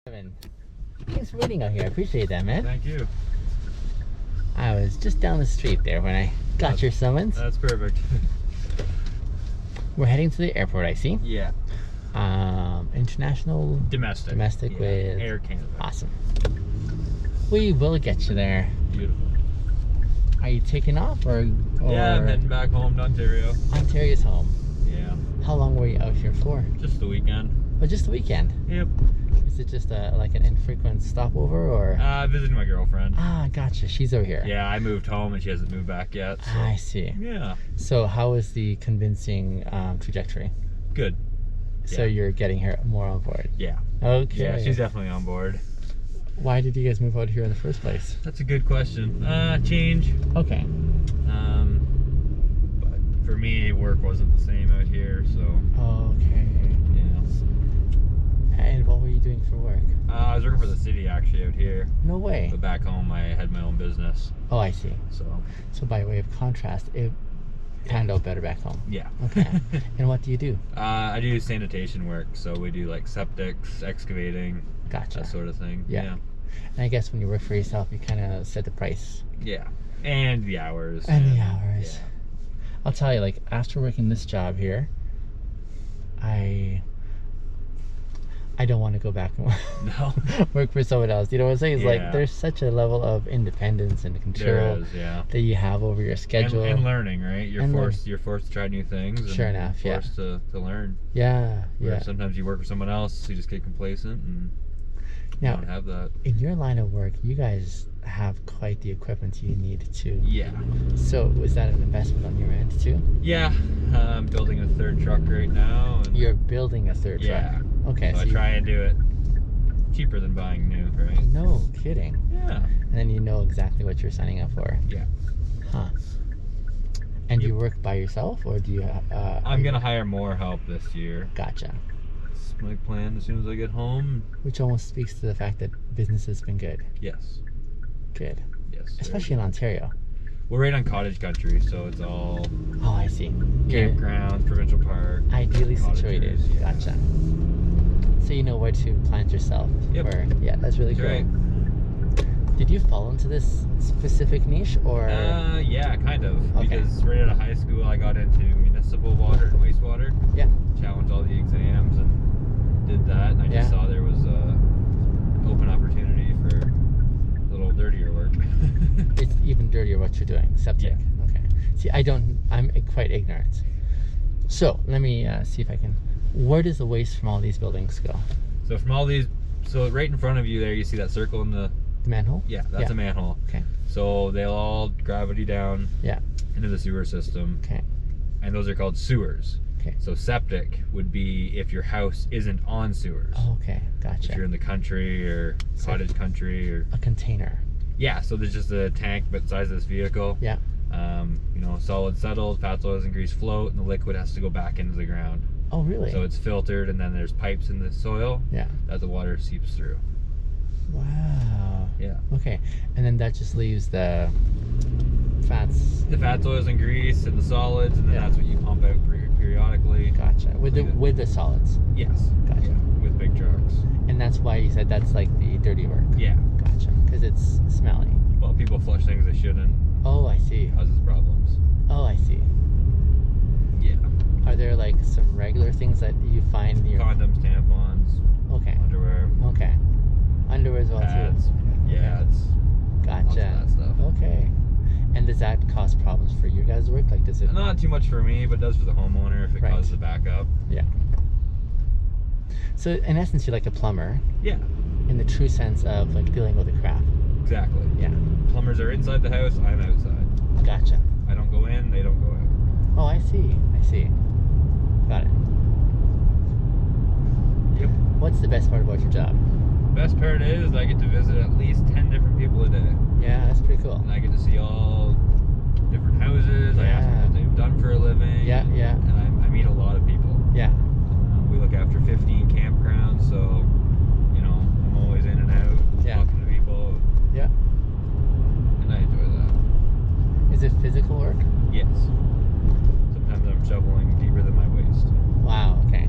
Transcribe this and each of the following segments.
Devon, thanks for waiting out here. I appreciate that, man. Thank you. I was just down the street there when I got your summons. That's perfect. We're heading to the airport, I see. Yeah. International? Domestic. Domestic, yeah. with Air Canada. Awesome. We will get you there. Beautiful. Are you taking off or Yeah, I'm heading back home to Ontario. Ontario's home. Yeah. How long were you out here for? Just the weekend. Oh, just the weekend? Yep. Is it just like an infrequent stopover or? Visiting my girlfriend. Ah, gotcha. She's over here. Yeah, I moved home and she hasn't moved back yet. So. I see. Yeah. So how is the convincing trajectory? Good. So Yeah. you're getting her more on board? Yeah. Okay. Yeah, she's definitely on board. Why did you guys move out here in the first place? That's a good question. Change. Okay. But for me, work wasn't the same out here, so Okay. yeah. And what were you doing for work? I was working for the city actually out here, No way. but back home I had my own business. Oh, I see. So So by way of contrast, it panned out better back home. yeah. Okay. And what do you do? I do sanitation work, so we do like septics, excavating, Gotcha. that sort of thing. Yeah. And I guess when you work for yourself, you kind of set the price. Yeah. And the hours. And the hours. Yeah. I'll tell you, like, after working this job here, I don't want to go back and No. work for someone else. You know what I'm saying? It's like Yeah. there's such a level of independence and control There is, yeah. that you have over your schedule. And learning, right? You're And forced to try new things. And Sure enough, yeah. forced to learn. Yeah, Where yeah. sometimes you work for someone else, you just get complacent and you Now, don't have that. in your line of work, you guys have quite the equipment you need to. Yeah. So was that an investment on your end too? Yeah. I'm building a third truck right now. And You're building a third yeah. truck. Okay. So I try and do it cheaper than buying new, right? No kidding. Yeah. And then you know exactly what you're signing up for. Yeah. Huh. And do Yep. you work by yourself or do you? I'm gonna hire more help this year. Gotcha. That's my plan as soon as I get home. Which almost speaks to the fact that business has been good. Yes. Good. Yes. Especially in Ontario. We're right on cottage country, so it's all Oh, I see. You're campgrounds, provincial park. ideally situated. cottages, yeah. Gotcha. So you know where to plant yourself. Yep. Yeah, that's really That's cool. right. Did you fall into this specific niche or? Yeah, kind of. Okay. Because right out of high school, I got into municipal water and wastewater. Yeah. Challenged all the exams and did that. And I just Yeah. saw there was a open opportunity for a little dirtier work. It's even dirtier what you're doing. Septic. Yeah. Okay. See, I'm quite ignorant. So let me see if I can. Where does the waste from all these buildings go? So from all these, so right in front of you there, you see that circle in the. The manhole? Yeah, that's a manhole. Okay. So they'll all gravity down. Yeah. Into the sewer system. Okay. And those are called sewers. Okay. So septic would be if your house isn't on sewers. Oh, okay. Gotcha. If you're in the country or cottage country or a container. yeah, so there's just a tank about the size of this vehicle. Yeah. Solid settled, fats, oils, and grease float, and the liquid has to go back into the ground. Oh, really? So it's filtered, and then there's pipes in the soil Yeah. that the water seeps through. Wow. Yeah. Okay. And then that just leaves the fats. The fats, oils, and grease, and the solids, and then Yeah. that's what you pump out periodically. Gotcha. With the Like with the solids. Yes. Gotcha. Yeah, with big trucks. And that's why you said that's like the dirty work. Yeah. Gotcha. Because it's smelly. Well, people flush things they shouldn't. Oh, I see. Causes problems. Oh, I see. Yeah. Are there like some regular things that you find in your? Condoms, tampons, Okay. underwear, Okay. Underwear as well pads. too. Yeah, it's lots of Gotcha. that stuff. Okay. And does that cause problems for your guys' work? Like, does it? Not too much for me, but does for the homeowner if it Right. causes a backup. Yeah. So in essence, you're like a plumber Yeah, in the true sense of like dealing with the crap. exactly. Yeah. Plumbers are inside the house, I'm outside. Gotcha. I don't go in, they don't go out. Oh, I see. I see. Got it. Yep. What's the best part about your job? Best part is I get to visit at least 10 different people a day. Yeah, that's pretty cool. And I get to see all different houses. I ask them Yeah. what they've done for a living. Yeah, yeah. And I meet a lot of people. Yeah. We look after 15 campgrounds, so, I'm always in and out, Yeah. talking to people. Yeah. And I enjoy that. Is it physical work? Yes. Sometimes I'm shoveling deeper than my waist. Wow. Okay.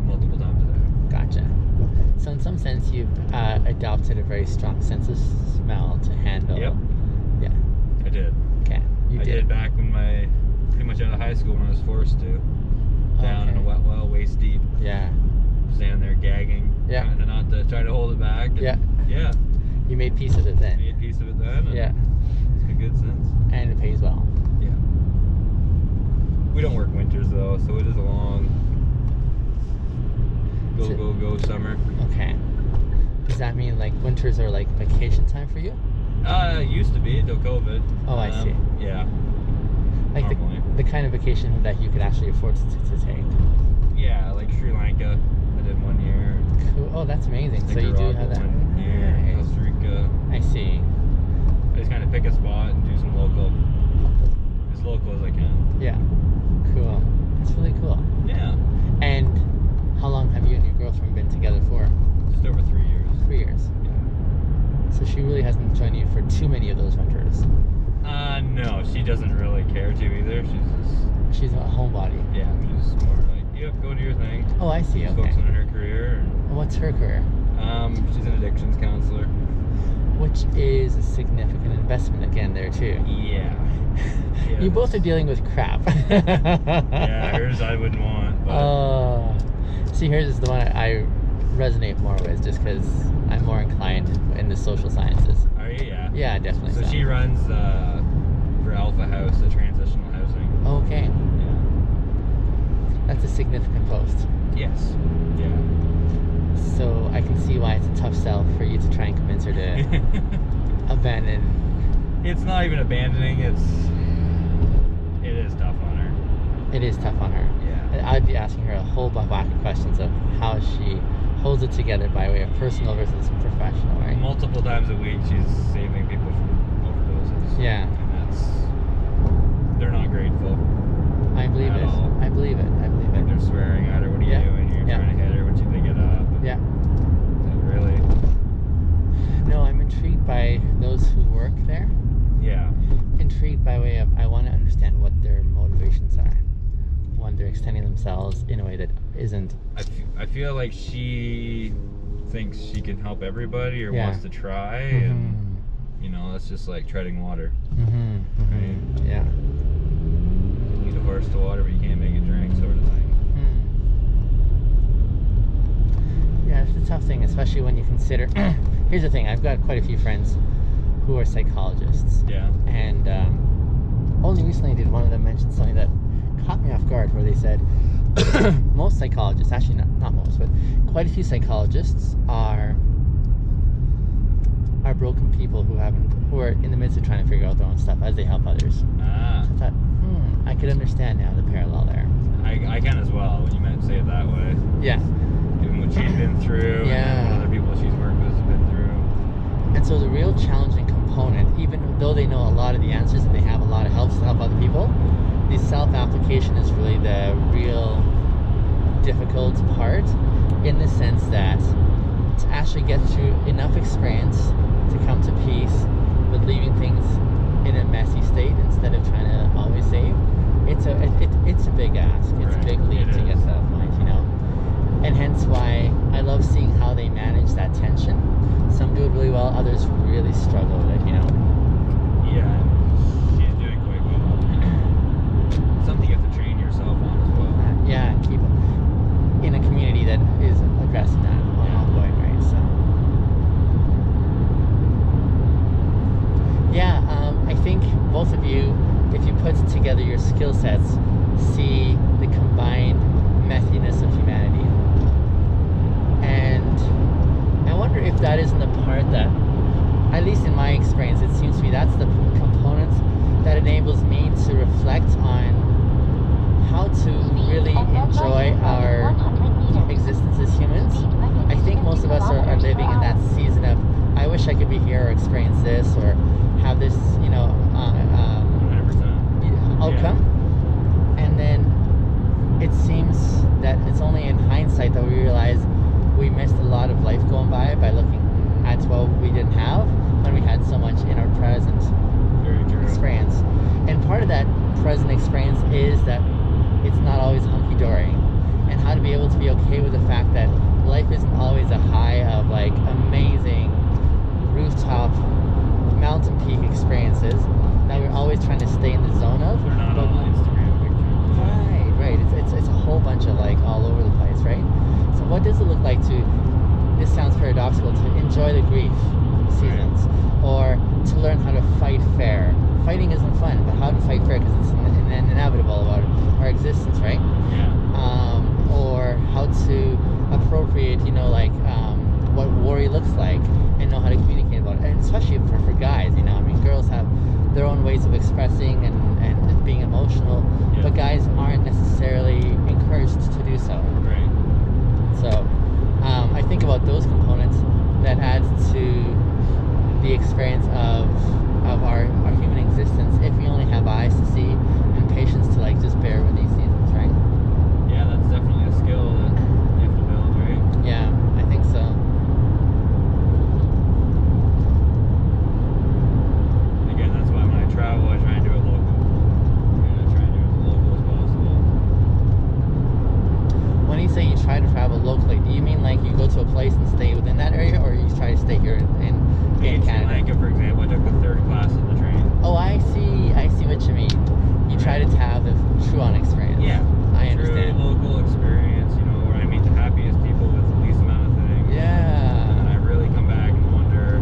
Multiple times a day. Gotcha. So in some sense, you've adopted a very strong sense of smell to handle. Yep. Yeah. I did. Okay. You I did. did back when pretty much out of high school when I was forced to. Down in a Okay. wet well, waist deep. Yeah. Standing there gagging. Yeah. Trying to hold it back. And Yeah. Yeah. You made peace of it then. Made peace of it then. And Yeah. It's been good since. And it pays well. Yeah. We don't work winters though, so it is a long go summer. Okay. Does that mean like winters are like vacation time for you? It used to be until COVID. Oh, I see. Yeah. Like Normally. the kind of vacation that you could actually afford to take. Yeah, like Sri Lanka. I did 1 year. Cool. Oh, that's amazing. So you do Nicaragua have that. 1 year. Nice. Costa Rica. I see. I just kind of pick a spot and do some as local as I can. Yeah. Cool. That's really cool. Yeah. And how long have you and your girlfriend been together for? Just over 3 years. 3 years. Yeah. So she really hasn't joined you for too many of those winters. No, she doesn't really care to either. She's a homebody. Yeah, she's more like, yep, go do your thing. Oh, I see. She's Okay. focusing on her career. And what's her career? She's an addictions counselor. Which is a significant investment again there too. Yeah. You both are dealing with crap. Yeah, hers I wouldn't want. But See, hers is the one I resonate more with, just because I'm more inclined in the social sciences. are you? Yeah. Yeah, definitely. So she runs for Alpha House, the transitional housing. Okay, Yeah. that's a significant post. Yes. Yeah. So I can see why it's a tough sell for you to try and convince her to abandon. It's not even abandoning. It is tough on her. It is tough on her. Yeah. I'd be asking her a whole bunch of questions of how she holds it together by way of personal versus professional, right? Multiple times a week, she's saving people from overdoses. Yeah. And they're not grateful. I believe At it. all. I believe it. I believe Like it. they're swearing at her. What are you Yeah. doing? You're Yeah. trying to hit her when they get up. Yeah. Really? No, I'm intrigued by those who work there. Yeah. Intrigued by way of I want to understand what their motivations are when they're extending themselves in a way that isn't. I feel like she thinks she can help everybody or Yeah. wants to try, and that's just like treading water. Right. Yeah. You lead a horse to water, but you can't make it drink, sort of thing. Yeah, it's a tough thing, especially when you consider. Here's the thing: I've got quite a few friends who are psychologists, Yeah. and only recently did one of them mention something that caught me off guard, where they said most psychologists, actually not most, but quite a few psychologists are broken people who are in the midst of trying to figure out their own stuff as they help others. Ah. So I thought, I could understand now the parallel there. I can as well when you might say it that way. Yeah. Given what she's been through, Yeah. and what other people she's worked with have been through. And so the real challenging component, even though they know a lot of the answers and they have a lot of helps to help other people, the self-application is really the real difficult part, in the sense that to actually get through enough experience to come to peace with leaving things in a messy state instead of trying to always save, it's a big ask. It's a Right. big leap It to get is. to that point, and hence why I love seeing how they manage that tension. Some do it really well, others really struggle with it, Yeah, and she's doing quite well. Something you have to train yourself on as well. Yeah, and keep in a community that is addressing that ongoing, right? So, yeah, I think both of you, if you put together your skill sets, see the combined messiness of humanity. And I wonder if that isn't the part that, at least in my experience, it seems to me that's the component that enables me to reflect on how to really enjoy our existence as humans. I think most of us are living in that season of, I wish I could be here or experience this or have this, 100%. outcome. And then it seems that it's only in hindsight that we realize we missed a lot of life going by looking at what we didn't have when we had so much in our present Very true. experience. And part of that present experience is that it's not always hunky-dory, and how to be able to be okay with the fact that life isn't always a high of like amazing rooftop mountain peak experiences that we're always trying to stay in the zone of. They're not But- all Instagram pictures. Right. It's a whole bunch of like all over the place, right? So what does it look like to? This sounds paradoxical, to enjoy the grief seasons, or to learn how to fight fair. Fighting isn't fun, but how to fight fair because it's inevitable about our existence, right? Yeah. Or how to appropriate, what worry looks like and know how to communicate about it. And especially for guys, I mean, girls have their own ways of expressing and being emotional, Yeah. but guys aren't necessarily encouraged to do so. Right. So I think about those components that adds to the experience of our human existence if we only have eyes to see and patience to like just bear with these seasons, right? Yeah, that's definitely a skill that you have to build, right? Yeah, I think so. Again, that's why when I travel, I try and do it local. I try and do it as local as possible. When you say you try to travel locally, do you mean like you go to a place and stay within that area, or you try to stay here in Canada? Like, for example, I took the third class in the train. Oh, I see what you mean. You try to have the true-on experience. Yeah. I True understand. local experience, where I meet the happiest people with the least amount of things. And Yeah. then I really come back and wonder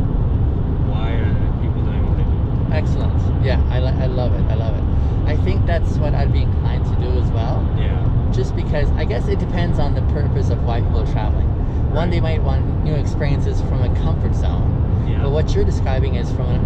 why are people doing what they do. Excellent. Yeah, I love it. I love it. I think that's what I'd be inclined to do as well. Yeah. Just because I guess it depends on the purpose of why people are traveling. One, Right. they might want new experiences from a comfort zone. Yeah. But what you're describing is from an